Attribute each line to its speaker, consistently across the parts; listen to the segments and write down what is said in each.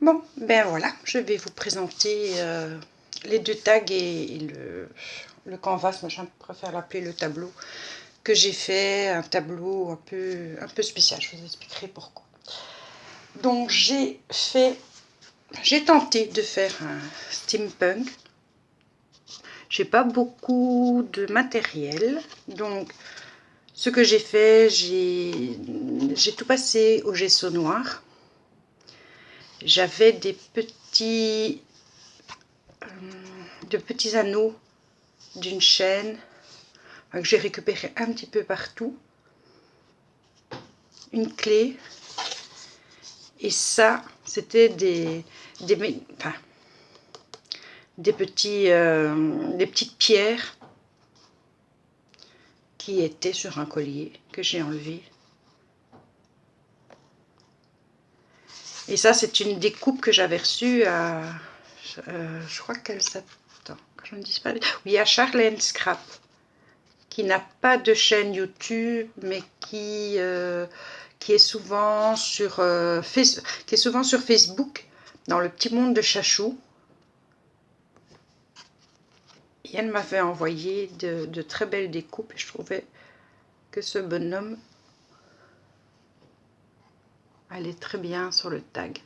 Speaker 1: Bon, ben voilà, je vais vous présenter les deux tags et le canvas, moi je préfère l'appeler le tableau, que j'ai fait, un tableau un peu spécial, je vous expliquerai pourquoi. Donc j'ai tenté de faire un steampunk. J'ai pas beaucoup de matériel, donc ce que j'ai fait, j'ai tout passé au gesso noir. J'avais de petits anneaux d'une chaîne que j'ai récupéré un petit peu partout, une clé, et ça c'était des petites pierres qui étaient sur un collier que j'ai enlevé. Et ça, c'est une découpe que j'avais reçue à je crois qu'elle s'attend, que je ne dise pas, oui, à Charlène Scrap, qui n'a pas de chaîne YouTube, mais qui est souvent sur Facebook, dans le petit monde de Chachou. Et elle m'avait envoyé de très belles découpes, et je trouvais que ce bonhomme allait très bien sur le tag.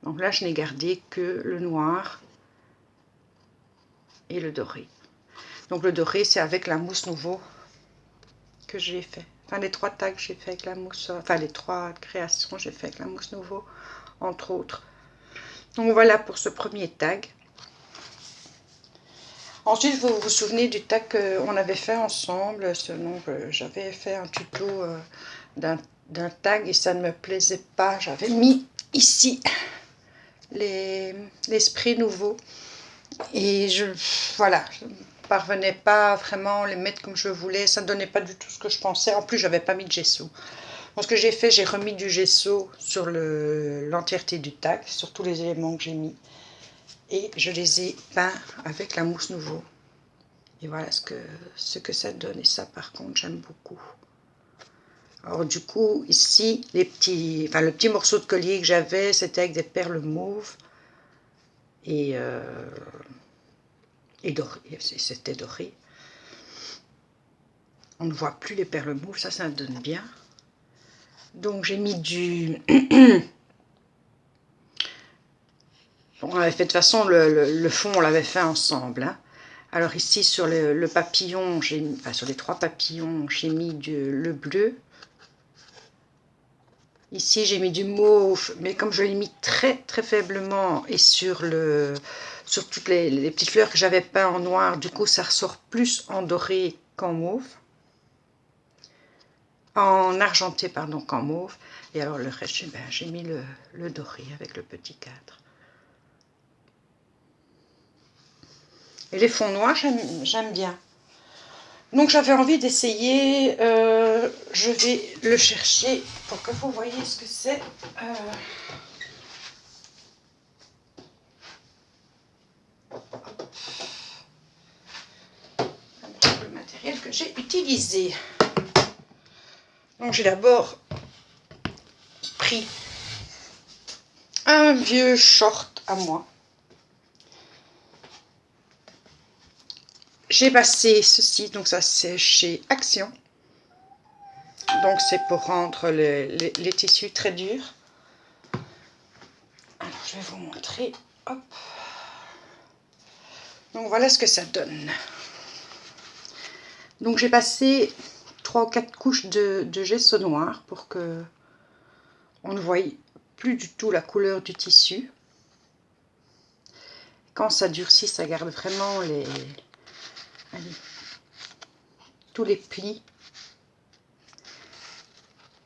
Speaker 1: Donc là, je n'ai gardé que le noir et le doré. Donc le doré, c'est avec la mousse Nouveau que j'ai fait. Enfin, les trois tags, j'ai fait avec la mousse, enfin les trois créations, j'ai fait avec la mousse Nouveau, entre autres. Donc voilà pour ce premier tag. Ensuite, vous vous souvenez du tag qu'on avait fait ensemble. J'avais fait un tuto d'un tag et ça ne me plaisait pas. J'avais mis ici les sprays nouveaux. Et voilà, je ne parvenais pas vraiment à les mettre comme je voulais. Ça ne donnait pas du tout ce que je pensais. En plus, je n'avais pas mis de gesso. Donc, ce que j'ai fait, j'ai remis du gesso sur l'entièreté du tag, sur tous les éléments que j'ai mis. Et je les ai peints avec la mousse Nouveau. Et voilà ce que ça donne. Et ça, par contre, j'aime beaucoup. Alors, du coup, ici, le petit morceau de collier que j'avais, c'était avec des perles mauves. Et doré. C'était doré. On ne voit plus les perles mauves, ça donne bien. Donc, j'ai mis du... On avait fait de toute façon, le fond, on l'avait fait ensemble. Hein. Alors ici, sur le papillon, sur les trois papillons, j'ai mis le bleu. Ici, j'ai mis du mauve, mais comme je l'ai mis très très faiblement, et sur toutes les petites fleurs que j'avais peint en noir, du coup, ça ressort plus en doré qu'en mauve. En argenté, pardon, qu'en mauve. Et alors, le reste, j'ai mis le doré avec le petit cadre. Et les fonds noirs, j'aime bien. Donc j'avais envie d'essayer, je vais le chercher pour que vous voyez ce que c'est. Le matériel que j'ai utilisé. Donc j'ai d'abord pris un vieux short à moi. J'ai passé ceci, donc ça c'est chez Action. Donc c'est pour rendre les tissus très durs. Alors je vais vous montrer. Hop. Donc voilà ce que ça donne. Donc j'ai passé 3 ou 4 couches de gesso noir pour que on ne voie plus du tout la couleur du tissu. Quand ça durcit, ça garde vraiment tous les plis.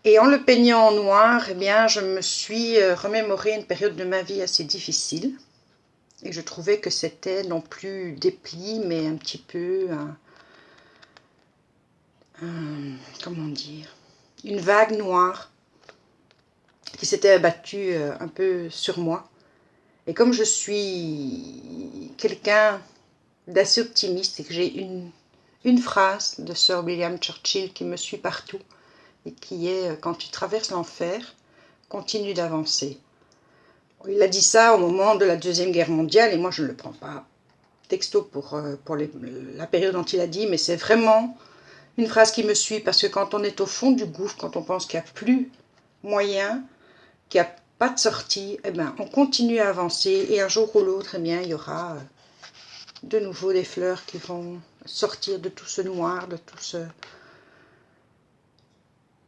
Speaker 1: Et en le peignant en noir, eh bien, je me suis remémoré une période de ma vie assez difficile. Et je trouvais que c'était non plus des plis, mais un petit peu, comment dire, une vague noire qui s'était abattue un peu sur moi. Et comme je suis quelqu'un d'assez optimiste et que j'ai une phrase de Sir William Churchill qui me suit partout, et qui est « Quand tu traverses l'enfer, continue d'avancer ». Il a dit ça au moment de la Deuxième Guerre mondiale et moi je ne le prends pas texto pour la période dont il a dit, mais c'est vraiment une phrase qui me suit parce que quand on est au fond du gouffre, quand on pense qu'il n'y a plus moyen, qu'il n'y a pas de sortie, eh ben, on continue à avancer et un jour ou l'autre, eh bien, il y aura de nouveau des fleurs qui vont sortir de tout ce noir, de tout ce...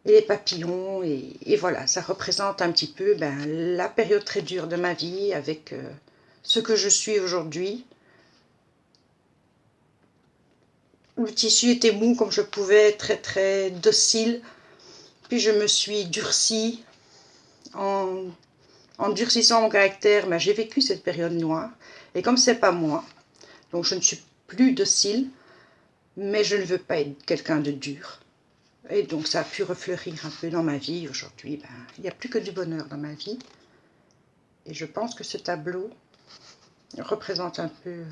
Speaker 1: et les papillons, et voilà, ça représente un petit peu la période très dure de ma vie avec ce que je suis aujourd'hui. Le tissu était mou comme je pouvais, très très docile, puis je me suis durcie en durcissant mon caractère. J'ai vécu cette période noire, et comme c'est pas moi, donc je ne suis plus docile, mais je ne veux pas être quelqu'un de dur. Et donc ça a pu refleurir un peu dans ma vie. Aujourd'hui, il n'y a plus que du bonheur dans ma vie. Et je pense que ce tableau représente un peu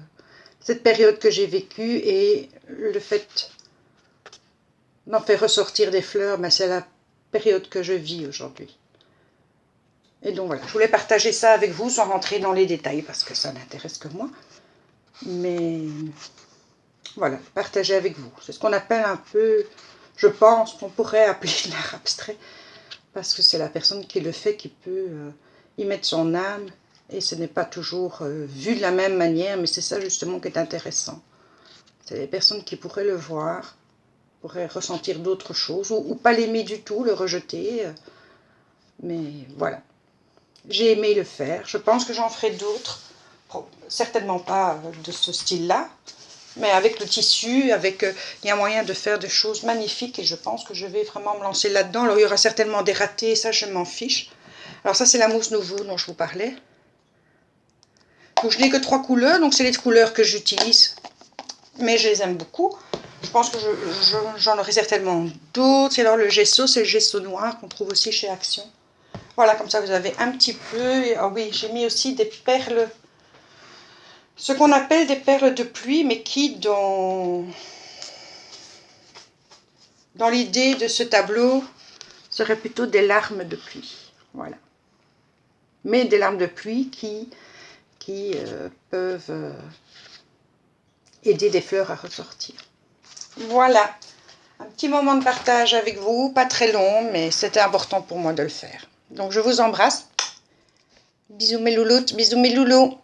Speaker 1: cette période que j'ai vécue et le fait d'en faire ressortir des fleurs, c'est la période que je vis aujourd'hui. Et donc voilà, je voulais partager ça avec vous sans rentrer dans les détails parce que ça n'intéresse que moi. Mais voilà, partager avec vous. C'est ce qu'on appelle un peu... Je pense qu'on pourrait appeler de l'art abstrait, parce que c'est la personne qui le fait qui peut y mettre son âme, et ce n'est pas toujours vu de la même manière, mais c'est ça justement qui est intéressant. C'est les personnes qui pourraient le voir, pourraient ressentir d'autres choses, ou pas l'aimer du tout, le rejeter, mais voilà. J'ai aimé le faire, je pense que j'en ferai d'autres, certainement pas de ce style-là, mais avec le tissu, il y a moyen de faire des choses magnifiques et je pense que je vais vraiment me lancer là-dedans. Alors il y aura certainement des ratés, ça je m'en fiche. Alors ça c'est la mousse nouveau dont je vous parlais. Donc je n'ai que 3 couleurs, donc c'est les couleurs que j'utilise, mais je les aime beaucoup. Je pense que j'en aurai certainement d'autres. Et alors le gesso, c'est le gesso noir qu'on trouve aussi chez Action. Voilà, comme ça vous avez un petit peu. Et, ah oui, j'ai mis aussi des perles. Ce qu'on appelle des perles de pluie, mais qui, dans l'idée de ce tableau, seraient plutôt des larmes de pluie. Voilà. Mais des larmes de pluie qui peuvent aider des fleurs à ressortir. Voilà. Un petit moment de partage avec vous, pas très long, mais c'était important pour moi de le faire. Donc je vous embrasse. Bisous mes louloutes, bisous mes loulous.